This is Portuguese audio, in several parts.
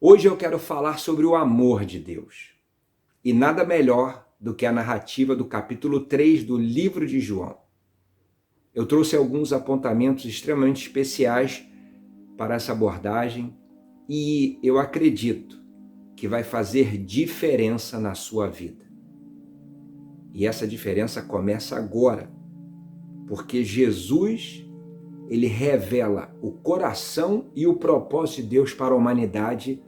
Hoje eu quero falar sobre o amor de Deus. E nada melhor do que a narrativa do capítulo 3 do livro de João. Eu trouxe alguns apontamentos extremamente especiais para essa abordagem e eu acredito que vai fazer diferença na sua vida. E essa diferença começa agora, porque Jesus, ele revela o coração e o propósito de Deus para a humanidade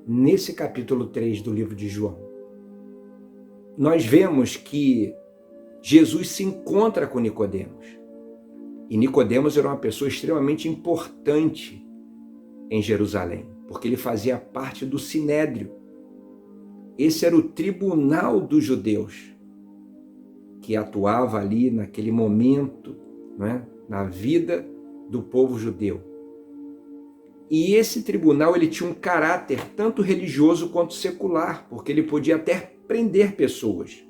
nesse capítulo 3 do livro de João. Nós vemos que Jesus se encontra com Nicodemos. E Nicodemos era uma pessoa extremamente importante em Jerusalém, porque ele fazia parte do Sinédrio. Esse era o tribunal dos judeus, que atuava ali naquele momento, não é? Na vida do povo judeu. E esse tribunal ele tinha um caráter tanto religioso quanto secular, porque ele podia até prender pessoas.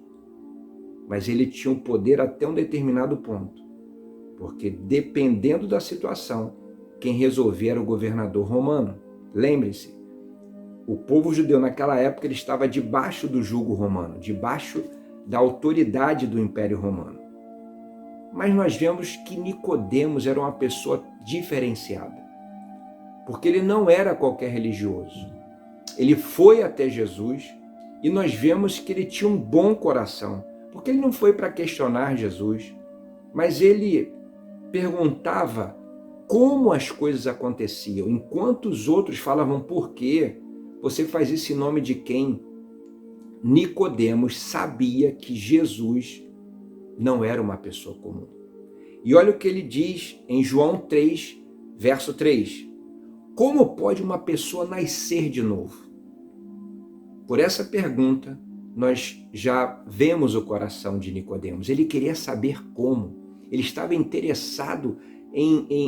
Mas ele tinha um poder até um determinado ponto, porque dependendo da situação, quem resolvia era o governador romano. Lembre-se, o povo judeu naquela época ele estava debaixo do jugo romano, debaixo da autoridade do Império Romano. Mas nós vemos que Nicodemos era uma pessoa diferenciada, porque ele não era qualquer religioso. Ele foi até Jesus e nós vemos que ele tinha um bom coração, porque ele não foi para questionar Jesus, mas ele perguntava como as coisas aconteciam, enquanto os outros falavam por quê, você faz isso em nome de quem? Nicodemos sabia que Jesus não era uma pessoa comum. E olha o que ele diz em João 3, verso 3. Como pode uma pessoa nascer de novo? Por essa pergunta, nós já vemos o coração de Nicodemos. Ele queria saber como. Ele estava interessado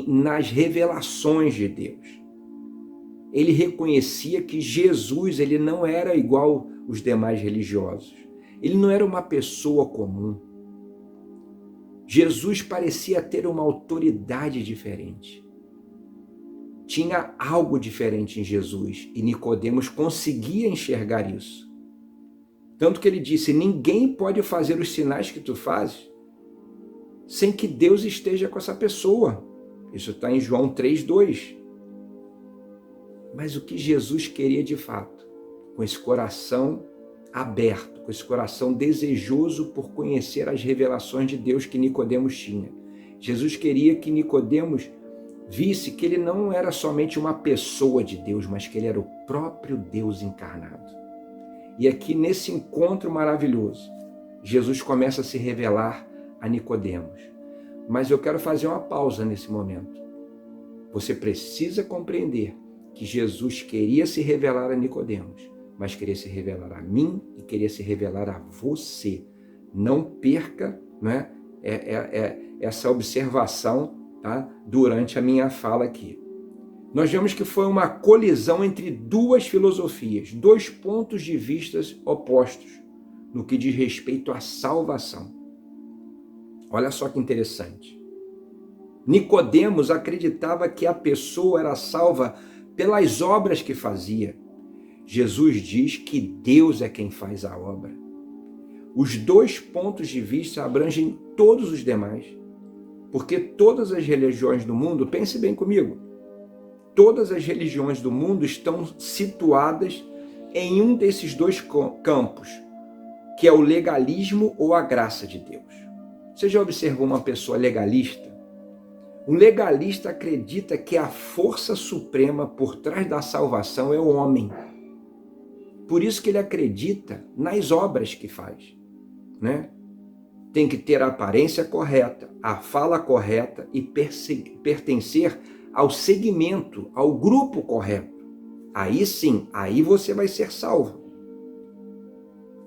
nas revelações de Deus. Ele reconhecia que Jesus ele não era igual os demais religiosos. Ele não era uma pessoa comum. Jesus parecia ter uma autoridade diferente. Tinha algo diferente em Jesus e Nicodemos conseguia enxergar isso. Tanto que ele disse, ninguém pode fazer os sinais que tu fazes sem que Deus esteja com essa pessoa. Isso está em João 3:2. Mas o que Jesus queria de fato, com esse coração aberto, com esse coração desejoso por conhecer as revelações de Deus que Nicodemos tinha. Jesus queria que Nicodemos visse que ele não era somente uma pessoa de Deus, mas que ele era o próprio Deus encarnado. E aqui nesse encontro maravilhoso, Jesus começa a se revelar a Nicodemos. Mas eu quero fazer uma pausa nesse momento. Você precisa compreender que Jesus queria se revelar a Nicodemos, mas queria se revelar a mim e queria se revelar a você. Não perca, né, essa observação, tá, durante a minha fala aqui. Nós vemos que foi uma colisão entre duas filosofias, dois pontos de vista opostos no que diz respeito à salvação. Olha só que interessante. Nicodemos acreditava que a pessoa era salva pelas obras que fazia. Jesus diz que Deus é quem faz a obra. Os dois pontos de vista abrangem todos os demais, porque todas as religiões do mundo, pense bem comigo, todas as religiões do mundo estão situadas em um desses dois campos, que é o legalismo ou a graça de Deus. Você já observou uma pessoa legalista? Um legalista acredita que a força suprema por trás da salvação é o homem. Por isso que ele acredita nas obras que faz, né? Tem que ter a aparência correta, a fala correta e pertencer ao segmento, ao grupo correto. Aí sim, aí você vai ser salvo.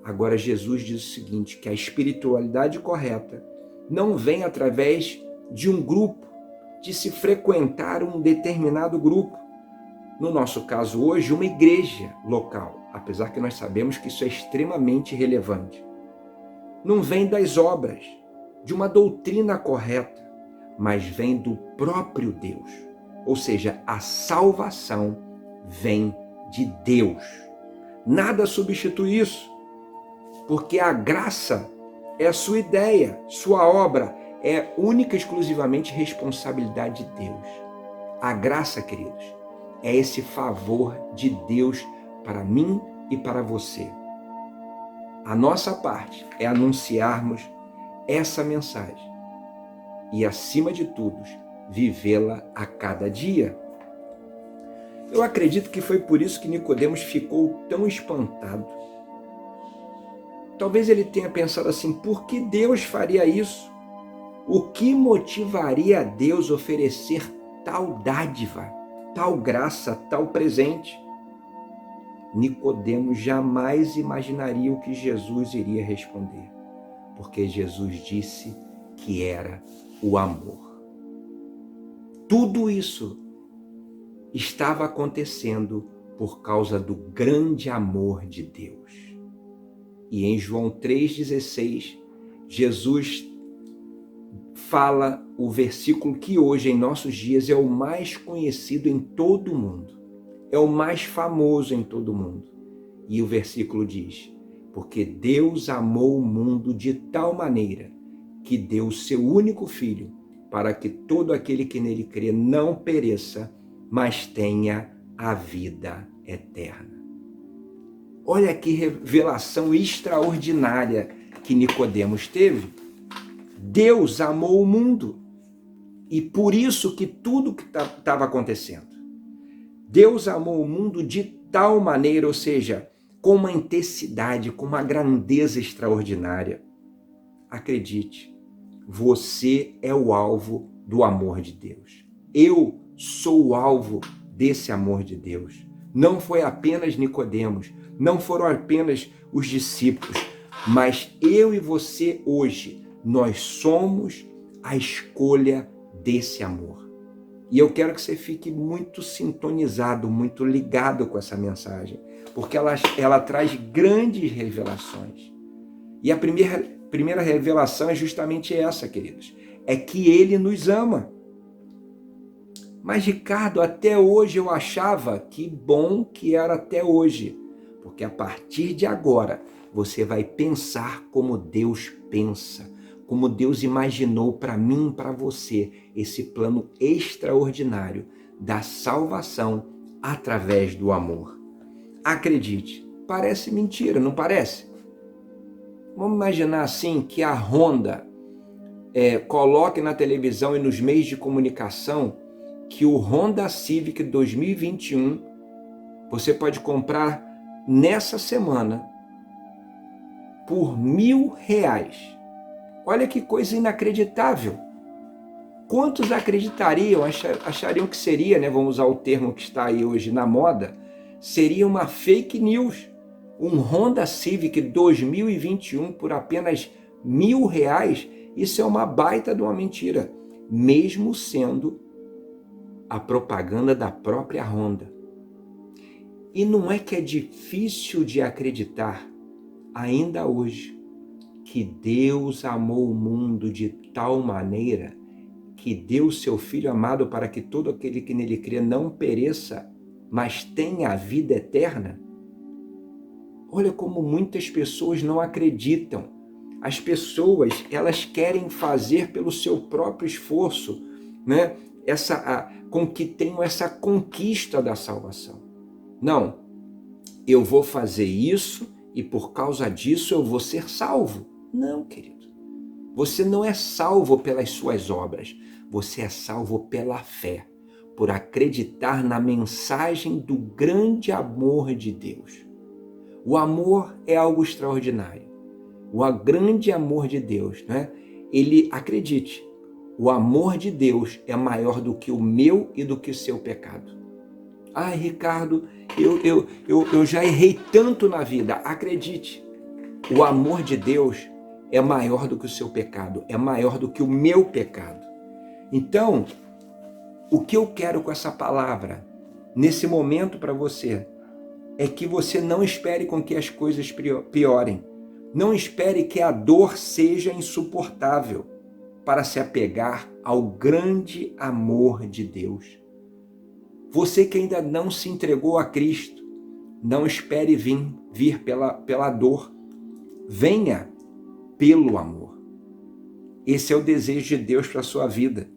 Agora Jesus diz o seguinte, que a espiritualidade correta não vem através de um grupo, de se frequentar um determinado grupo. No nosso caso hoje, uma igreja local, apesar que nós sabemos que isso é extremamente relevante. Não vem das obras, de uma doutrina correta, mas vem do próprio Deus. Ou seja, a salvação vem de Deus. Nada substitui isso, porque a graça é a sua ideia, sua obra, é única e exclusivamente responsabilidade de Deus. A graça, queridos, é esse favor de Deus para mim e para você. A nossa parte é anunciarmos essa mensagem e, acima de tudo, vivê-la a cada dia. Eu acredito que foi por isso que Nicodemos ficou tão espantado. Talvez ele tenha pensado assim: por que Deus faria isso? O que motivaria a Deus oferecer tal dádiva, tal graça, tal presente? Nicodemos jamais imaginaria o que Jesus iria responder, porque Jesus disse que era o amor. Tudo isso estava acontecendo por causa do grande amor de Deus. E em João 3,16, Jesus fala o versículo que hoje, em nossos dias, é o mais conhecido em todo o mundo. É o mais famoso em todo o mundo. E o versículo diz: porque Deus amou o mundo de tal maneira que deu o seu único Filho, para que todo aquele que nele crê não pereça, mas tenha a vida eterna. Olha que revelação extraordinária que Nicodemos teve. Deus amou o mundo, e por isso que tudo que estava acontecendo. Deus amou o mundo de tal maneira, ou seja, com uma intensidade, com uma grandeza extraordinária. Acredite, você é o alvo do amor de Deus. Eu sou o alvo desse amor de Deus. Não foi apenas Nicodemos, não foram apenas os discípulos, mas eu e você hoje, nós somos a escolha desse amor. E eu quero que você fique muito sintonizado, muito ligado com essa mensagem, porque ela traz grandes revelações. E a primeira revelação é justamente essa, queridos, é que Ele nos ama. Mas, Ricardo, até hoje eu achava que bom que era até hoje, porque a partir de agora você vai pensar como Deus pensa, como Deus imaginou para mim e para você esse plano extraordinário da salvação através do amor. Acredite, parece mentira, não parece? Vamos imaginar assim que a Honda coloque na televisão e nos meios de comunicação que o Honda Civic 2021 você pode comprar nessa semana por R$1.000. Olha que coisa inacreditável. Quantos acreditariam, achariam que seria, né, vamos usar o termo que está aí hoje na moda, seria uma fake news. Um Honda Civic 2021 por apenas R$1.000, isso é uma baita de uma mentira, mesmo sendo a propaganda da própria Honda. E não é que é difícil de acreditar, ainda hoje, que Deus amou o mundo de tal maneira que deu o seu Filho amado para que todo aquele que nele crê não pereça, mas tenha a vida eterna? Olha como muitas pessoas não acreditam. As pessoas, elas querem fazer pelo seu próprio esforço, né? Com que tenham essa conquista da salvação. Não, eu vou fazer isso e por causa disso eu vou ser salvo. Não, querido. Você não é salvo pelas suas obras. Você é salvo pela fé, por acreditar na mensagem do grande amor de Deus. O amor é algo extraordinário. O grande amor de Deus, né? Ele, acredite, o amor de Deus é maior do que o meu e do que o seu pecado. Ai, Ricardo, eu já errei tanto na vida. Acredite, o amor de Deus é maior do que o seu pecado, é maior do que o meu pecado. Então, o que eu quero com essa palavra, nesse momento para você, é que você não espere com que as coisas piorem. Não espere que a dor seja insuportável para se apegar ao grande amor de Deus. Você que ainda não se entregou a Cristo, Não espere vir pela dor. Venha pelo amor. Esse é o desejo de Deus para a sua vida.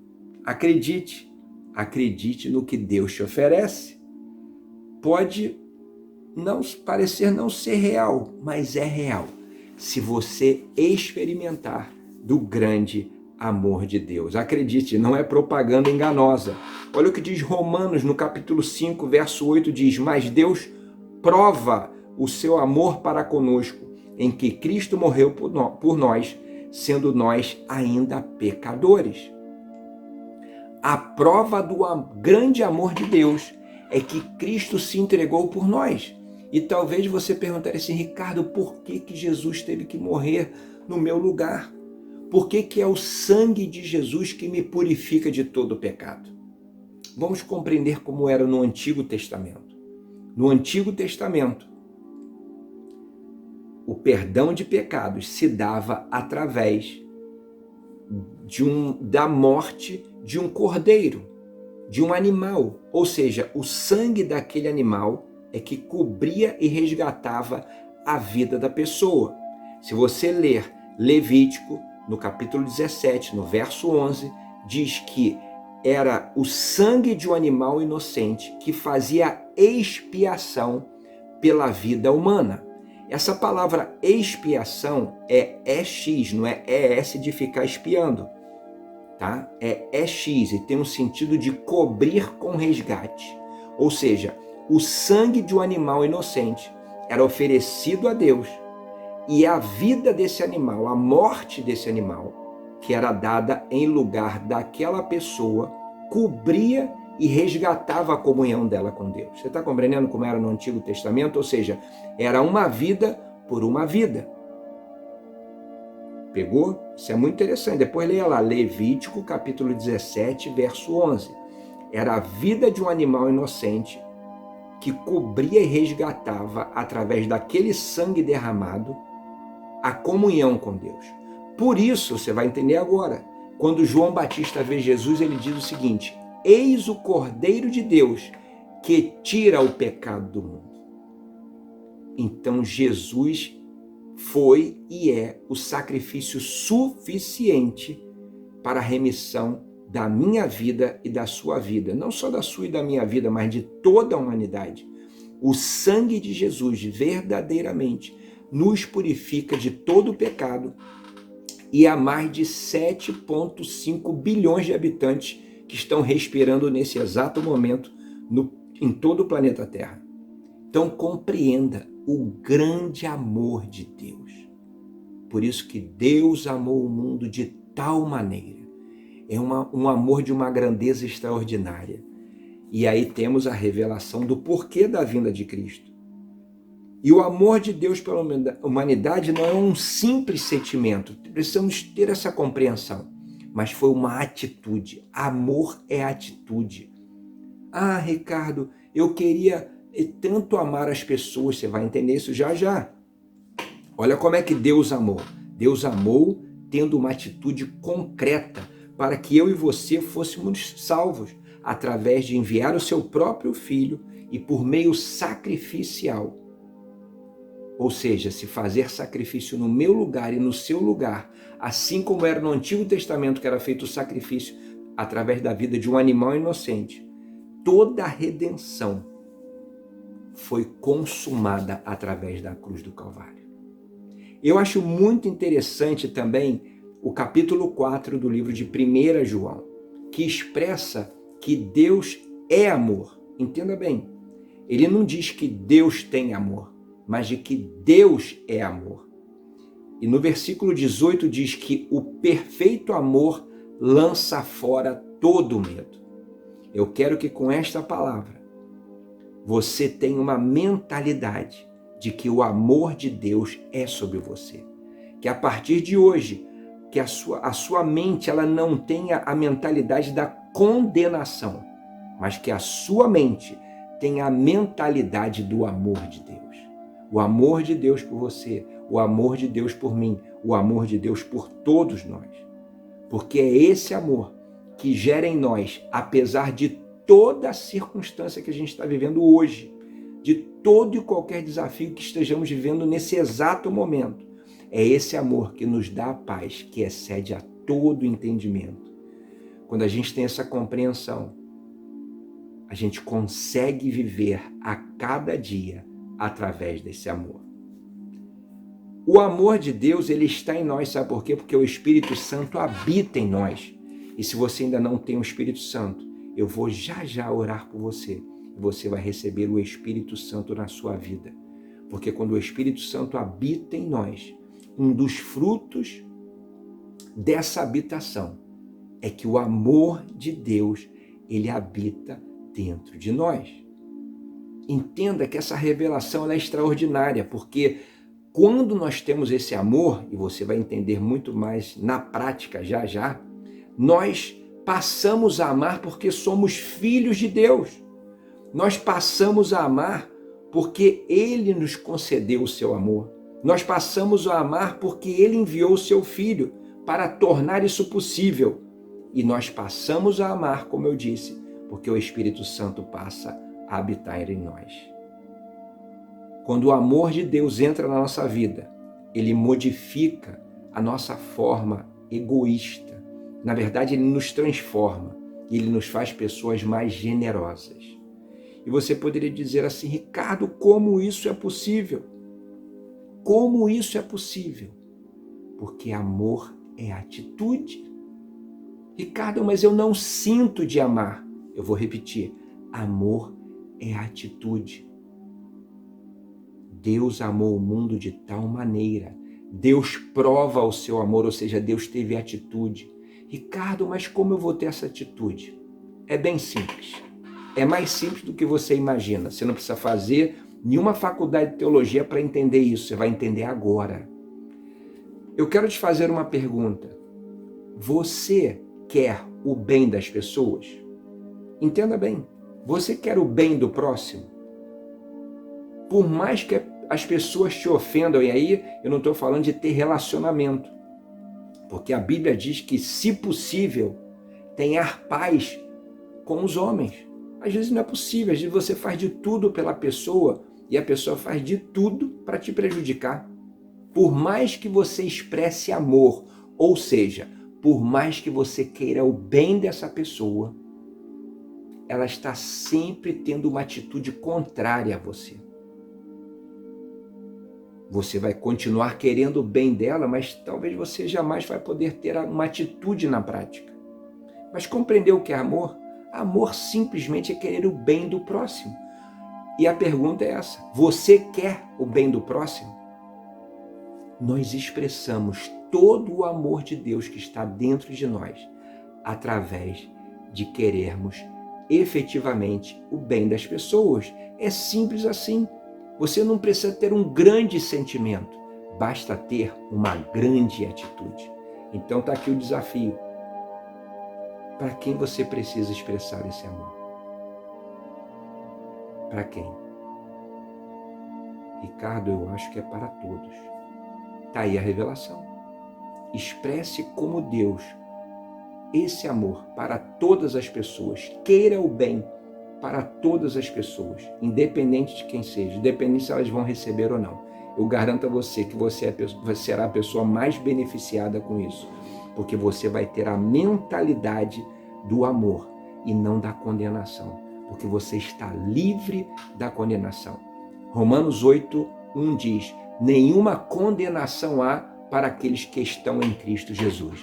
Acredite. Acredite no que Deus te oferece. Pode não parecer não ser real, mas é real. Se você experimentar do grande amor de Deus. Acredite, não é propaganda enganosa. Olha o que diz Romanos no capítulo 5, verso 8, diz: mas Deus prova o seu amor para conosco, em que Cristo morreu por nós, sendo nós ainda pecadores. A prova do grande amor de Deus é que Cristo se entregou por nós. E talvez você perguntasse assim: Ricardo, por que Jesus teve que morrer no meu lugar? Por que é o sangue de Jesus que me purifica de todo o pecado? Vamos compreender como era no Antigo Testamento. No Antigo Testamento, o perdão de pecados se dava através da morte de um cordeiro, de um animal. Ou seja, o sangue daquele animal é que cobria e resgatava a vida da pessoa. Se você ler Levítico, no capítulo 17, no verso 11, diz que era o sangue de um animal inocente que fazia expiação pela vida humana. Essa palavra expiação é EX, não é ES de ficar espiando, tá? É EX e tem um sentido de cobrir com resgate. Ou seja, o sangue de um animal inocente era oferecido a Deus e a vida desse animal, a morte desse animal, que era dada em lugar daquela pessoa, cobria e resgatava a comunhão dela com Deus. Você está compreendendo como era no Antigo Testamento? Ou seja, era uma vida por uma vida. Pegou? Isso é muito interessante. Depois leia lá, Levítico, capítulo 17, verso 11. Era a vida de um animal inocente que cobria e resgatava, através daquele sangue derramado, a comunhão com Deus. Por isso, você vai entender agora, quando João Batista vê Jesus, ele diz o seguinte: eis o Cordeiro de Deus que tira o pecado do mundo. Então Jesus foi e é o sacrifício suficiente para a remissão da minha vida e da sua vida. Não só da sua e da minha vida, mas de toda a humanidade. O sangue de Jesus verdadeiramente nos purifica de todo o pecado, e há mais de 7,5 bilhões de habitantes que estão respirando nesse exato momento em todo o planeta Terra. Então compreenda o grande amor de Deus. Por isso que Deus amou o mundo de tal maneira. É um amor de uma grandeza extraordinária. E aí temos a revelação do porquê da vinda de Cristo. E o amor de Deus pela humanidade não é um simples sentimento. Precisamos ter essa compreensão. Mas foi uma atitude. Amor é atitude. Ah, Ricardo, eu queria tanto amar as pessoas. Você vai entender isso já já. Olha como é que Deus amou. Deus amou tendo uma atitude concreta para que eu e você fôssemos salvos através de enviar o seu próprio Filho e por meio sacrificial. Ou seja, se fazer sacrifício no meu lugar e no seu lugar, assim como era no Antigo Testamento que era feito o sacrifício através da vida de um animal inocente, toda a redenção foi consumada através da cruz do Calvário. Eu acho muito interessante também o capítulo 4 do livro de 1 João, que expressa que Deus é amor. Entenda bem, ele não diz que Deus tem amor, mas de que Deus é amor. E no versículo 18 diz que o perfeito amor lança fora todo medo. Eu quero que com esta palavra você tenha uma mentalidade de que o amor de Deus é sobre você. Que a partir de hoje, que a sua mente ela não tenha a mentalidade da condenação, mas que a sua mente tenha a mentalidade do amor de Deus. O amor de Deus por você, o amor de Deus por mim, o amor de Deus por todos nós. Porque é esse amor que gera em nós, apesar de toda a circunstância que a gente está vivendo hoje, de todo e qualquer desafio que estejamos vivendo nesse exato momento. É esse amor que nos dá a paz, que excede a todo entendimento. Quando a gente tem essa compreensão, a gente consegue viver a cada dia através desse amor. O amor de Deus, ele está em nós, sabe por quê? Porque o Espírito Santo habita em nós. E se você ainda não tem o Espírito Santo, eu vou já orar por você. E você vai receber o Espírito Santo na sua vida. Porque quando o Espírito Santo habita em nós, um dos frutos dessa habitação é que o amor de Deus, ele habita dentro de nós. Entenda que essa revelação ela é extraordinária, porque quando nós temos esse amor, e você vai entender muito mais na prática já, nós passamos a amar porque somos filhos de Deus. Nós passamos a amar porque Ele nos concedeu o seu amor. Nós passamos a amar porque Ele enviou o seu Filho para tornar isso possível. E nós passamos a amar, como eu disse, porque o Espírito Santo passa a habitar em nós. Quando o amor de Deus entra na nossa vida, ele modifica a nossa forma egoísta. Na verdade, ele nos transforma e ele nos faz pessoas mais generosas. E você poderia dizer assim, Ricardo, como isso é possível? Como isso é possível? Porque amor é atitude. Ricardo, mas eu não sinto de amar. Eu vou repetir, amor é atitude. Deus amou o mundo de tal maneira. Deus prova o seu amor, ou seja, Deus teve atitude. Ricardo, mas como eu vou ter essa atitude? É bem simples. É mais simples do que você imagina. Você não precisa fazer nenhuma faculdade de teologia para entender isso. Você vai entender agora. Eu quero te fazer uma pergunta. Você quer o bem das pessoas? Entenda bem. Você quer o bem do próximo? Por mais que as pessoas te ofendam, e aí eu não estou falando de ter relacionamento, porque a Bíblia diz que, se possível, tenhar paz com os homens. Às vezes não é possível, às vezes você faz de tudo pela pessoa e a pessoa faz de tudo para te prejudicar. Por mais que você expresse amor, ou seja, por mais que você queira o bem dessa pessoa, ela está sempre tendo uma atitude contrária a você. Você vai continuar querendo o bem dela, mas talvez você jamais vai poder ter uma atitude na prática. Mas compreendeu o que é amor? Amor simplesmente é querer o bem do próximo. E a pergunta é essa: você quer o bem do próximo? Nós expressamos todo o amor de Deus que está dentro de nós através de querermos efetivamente o bem das pessoas. É simples assim. Você não precisa ter um grande sentimento, basta ter uma grande atitude. Então está aqui o desafio. Para quem você precisa expressar esse amor? Para quem? Ricardo, eu acho que é para todos. Está aí a revelação. Expresse como Deus esse amor para todas as pessoas. Queira o bem para todas as pessoas, independente de quem seja, independente se elas vão receber ou não. Eu garanto a você que você será a pessoa mais beneficiada com isso, porque você vai ter a mentalidade do amor e não da condenação, porque você está livre da condenação. Romanos 8:1 diz: nenhuma condenação há para aqueles que estão em Cristo Jesus.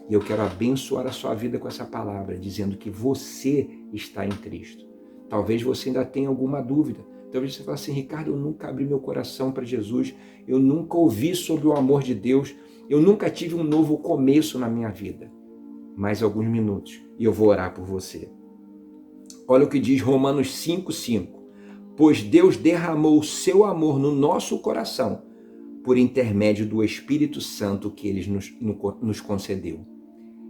E eu quero abençoar a sua vida com essa palavra, dizendo que você está em Cristo. Talvez você ainda tenha alguma dúvida. Talvez você fale assim, Ricardo, eu nunca abri meu coração para Jesus, eu nunca ouvi sobre o amor de Deus, eu nunca tive um novo começo na minha vida. Mais alguns minutos e eu vou orar por você. Olha o que diz Romanos 5:5. Pois Deus derramou o seu amor no nosso coração por intermédio do Espírito Santo que Ele nos concedeu.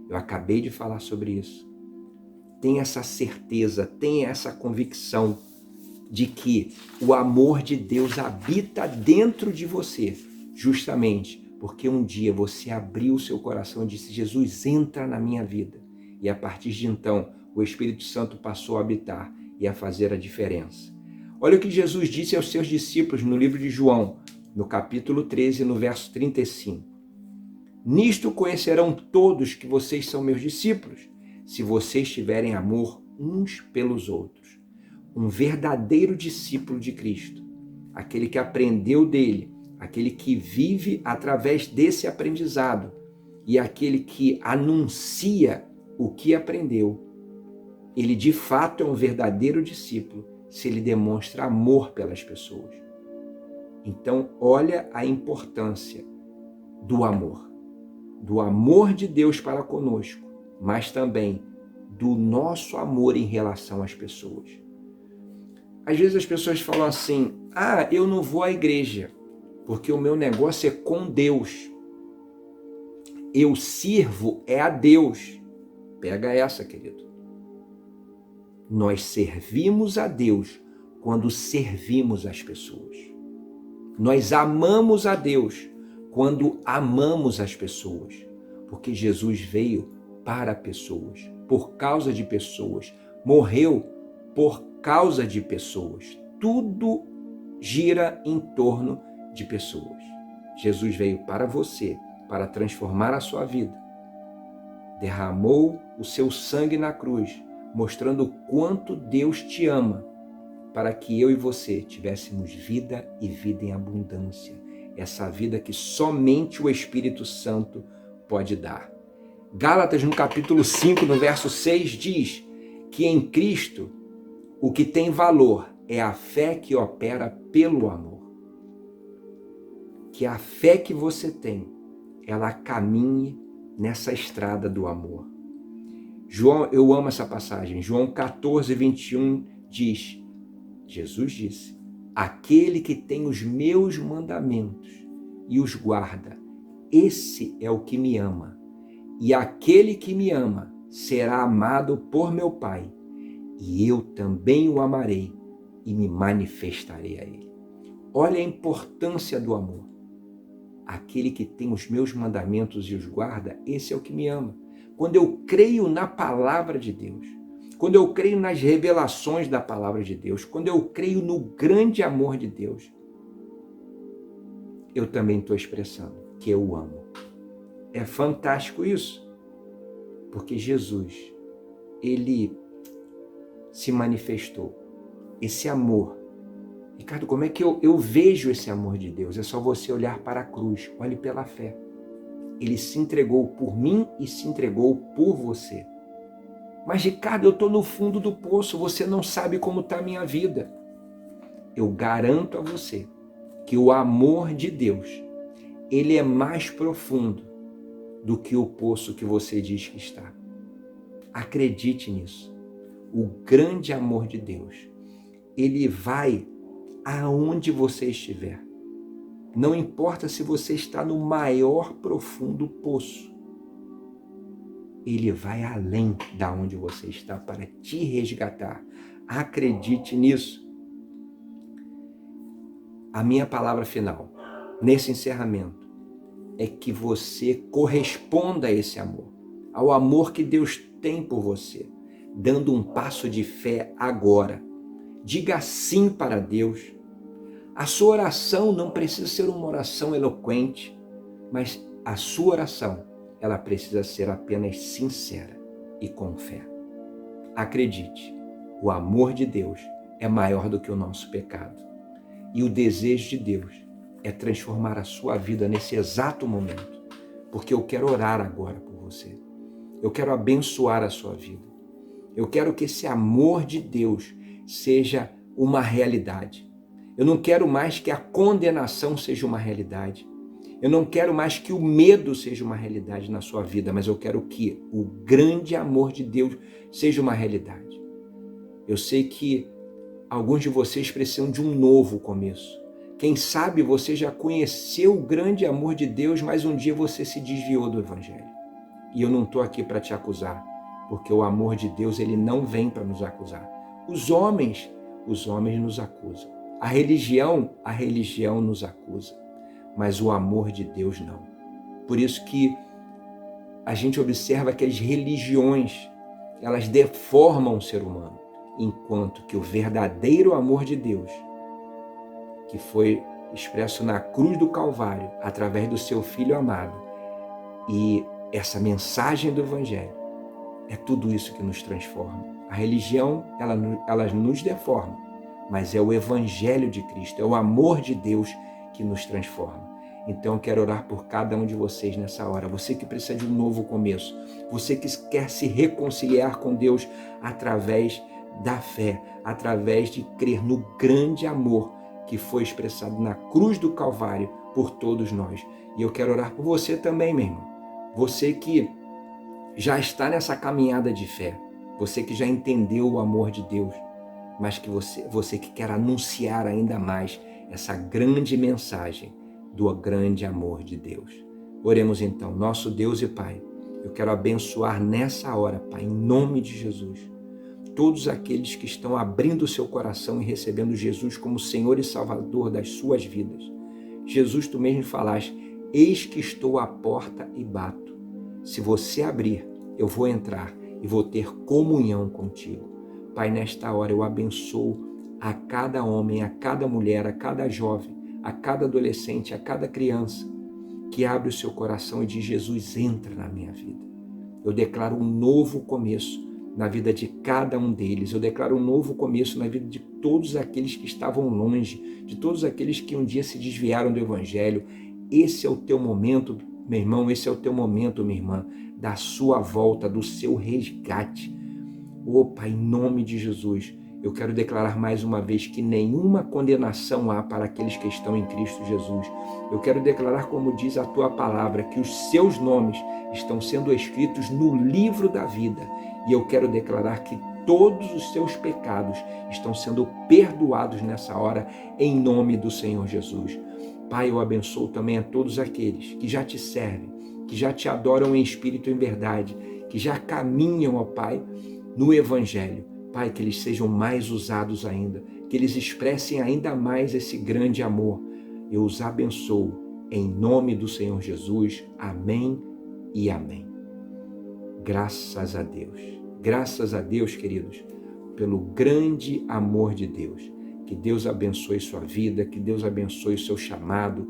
Eu acabei de falar sobre isso. Tenha essa certeza, tenha essa convicção de que o amor de Deus habita dentro de você, justamente porque um dia você abriu o seu coração e disse, Jesus, entra na minha vida. E a partir de então, o Espírito Santo passou a habitar e a fazer a diferença. Olha o que Jesus disse aos seus discípulos no livro de João, no capítulo 13, no verso 35. Nisto conhecerão todos que vocês são meus discípulos, se vocês tiverem amor uns pelos outros. Um verdadeiro discípulo de Cristo, aquele que aprendeu dele, aquele que vive através desse aprendizado e aquele que anuncia o que aprendeu, ele de fato é um verdadeiro discípulo se ele demonstra amor pelas pessoas. Então, olha a importância do amor de Deus para conosco, mas também do nosso amor em relação às pessoas. Às vezes as pessoas falam assim, eu não vou à igreja, porque o meu negócio é com Deus. Eu sirvo a Deus. Pega essa, querido. Nós servimos a Deus quando servimos as pessoas. Nós amamos a Deus quando amamos as pessoas. Porque Jesus veio para pessoas, por causa de pessoas. Morreu por causa de pessoas. Tudo gira em torno de pessoas. Jesus veio para você, para transformar a sua vida. Derramou o seu sangue na cruz, mostrando o quanto Deus te ama, para que eu e você tivéssemos vida e vida em abundância. Essa vida que somente o Espírito Santo pode dar. Gálatas, no capítulo 5, no verso 6, diz que em Cristo o que tem valor é a fé que opera pelo amor. Que a fé que você tem, ela caminhe nessa estrada do amor. Eu amo essa passagem. João 14, 21 diz, Jesus disse, aquele que tem os meus mandamentos e os guarda, esse é o que me ama. E aquele que me ama será amado por meu Pai, e eu também o amarei e me manifestarei a ele. Olha a importância do amor. Aquele que tem os meus mandamentos e os guarda, esse é o que me ama. Quando eu creio na palavra de Deus, quando eu creio nas revelações da palavra de Deus, quando eu creio no grande amor de Deus, eu também estou expressando que eu o amo. É fantástico isso, porque Jesus, ele se manifestou. Esse amor. Ricardo, como é que eu vejo esse amor de Deus? É só você olhar para a cruz, olhe pela fé. Ele se entregou por mim e se entregou por você. Mas, Ricardo, eu estou no fundo do poço, você não sabe como está a minha vida. Eu garanto a você que o amor de Deus, ele é mais profundo do que o poço que você diz que está. Acredite nisso. O grande amor de Deus, ele vai aonde você estiver. Não importa se você está no maior profundo poço. Ele vai além da onde você está para te resgatar. Acredite nisso. A minha palavra final, nesse encerramento, é que você corresponda a esse amor, ao amor que Deus tem por você, dando um passo de fé agora. Diga sim para Deus. A sua oração não precisa ser uma oração eloquente, mas a sua oração, ela precisa ser apenas sincera e com fé. Acredite, o amor de Deus é maior do que o nosso pecado. E o desejo de Deus é transformar a sua vida nesse exato momento, porque eu quero orar agora por você. Eu quero abençoar a sua vida. Eu quero que esse amor de Deus seja uma realidade. Eu não quero mais que a condenação seja uma realidade. Eu não quero mais que o medo seja uma realidade na sua vida, mas eu quero que o grande amor de Deus seja uma realidade. Eu sei que alguns de vocês precisam de um novo começo. Quem sabe você já conheceu o grande amor de Deus, mas um dia você se desviou do Evangelho. E eu não estou aqui para te acusar, porque o amor de Deus, ele não vem para nos acusar. Os homens nos acusam. A religião nos acusa. Mas o amor de Deus não. Por isso que a gente observa que as religiões, elas deformam o ser humano. enquanto que o verdadeiro amor de Deus, que foi expresso na cruz do Calvário, através do seu Filho amado, e essa mensagem do Evangelho, é tudo isso que nos transforma. A religião, ela nos deforma, mas é o Evangelho de Cristo, é o amor de Deus que nos transforma. Então eu quero orar por cada um de vocês nessa hora, você que precisa de um novo começo, você que quer se reconciliar com Deus através da fé, através de crer no grande amor que foi expressado na cruz do Calvário por todos nós. E eu quero orar por você também, meu irmão. Você que já está nessa caminhada de fé, você que já entendeu o amor de Deus, mas que você que quer anunciar ainda mais essa grande mensagem do grande amor de Deus. Oremos então. Nosso Deus e Pai, eu quero abençoar nessa hora, Pai, em nome de Jesus, todos aqueles que estão abrindo o seu coração e recebendo Jesus como Senhor e Salvador das suas vidas. Jesus, tu mesmo falaste, eis que estou à porta e bato. Se você abrir, eu vou entrar e vou ter comunhão contigo. Pai, nesta hora eu abençoo a cada homem, a cada mulher, a cada jovem, a cada adolescente, a cada criança que abre o seu coração e diz, Jesus, entra na minha vida. Eu declaro um novo começo na vida de cada um deles. Eu declaro um novo começo na vida de todos aqueles que estavam longe, de todos aqueles que um dia se desviaram do Evangelho. Esse é o teu momento, meu irmão, esse é o teu momento, minha irmã, da sua volta, do seu resgate. Pai, em nome de Jesus, eu quero declarar mais uma vez que nenhuma condenação há para aqueles que estão em Cristo Jesus. Eu quero declarar, como diz a tua palavra, que os seus nomes estão sendo escritos no livro da vida. E eu quero declarar que todos os seus pecados estão sendo perdoados nessa hora, em nome do Senhor Jesus. Pai, eu abençoo também a todos aqueles que já te servem, que já te adoram em espírito e em verdade, que já caminham, ó Pai, no Evangelho. Pai, que eles sejam mais usados ainda, que eles expressem ainda mais esse grande amor. Eu os abençoo em nome do Senhor Jesus. Amém e amém. Graças a Deus, queridos, pelo grande amor de Deus. Que Deus abençoe sua vida, que Deus abençoe o seu chamado,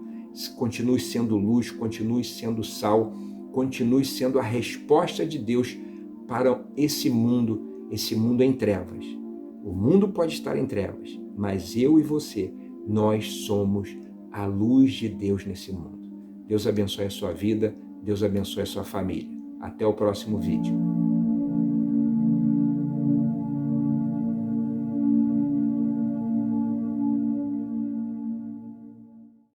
continue sendo luz, continue sendo sal, continue sendo a resposta de Deus para esse mundo em trevas. O mundo pode estar em trevas, mas eu e você, nós somos a luz de Deus nesse mundo. Deus abençoe a sua vida, Deus abençoe a sua família. Até o próximo vídeo.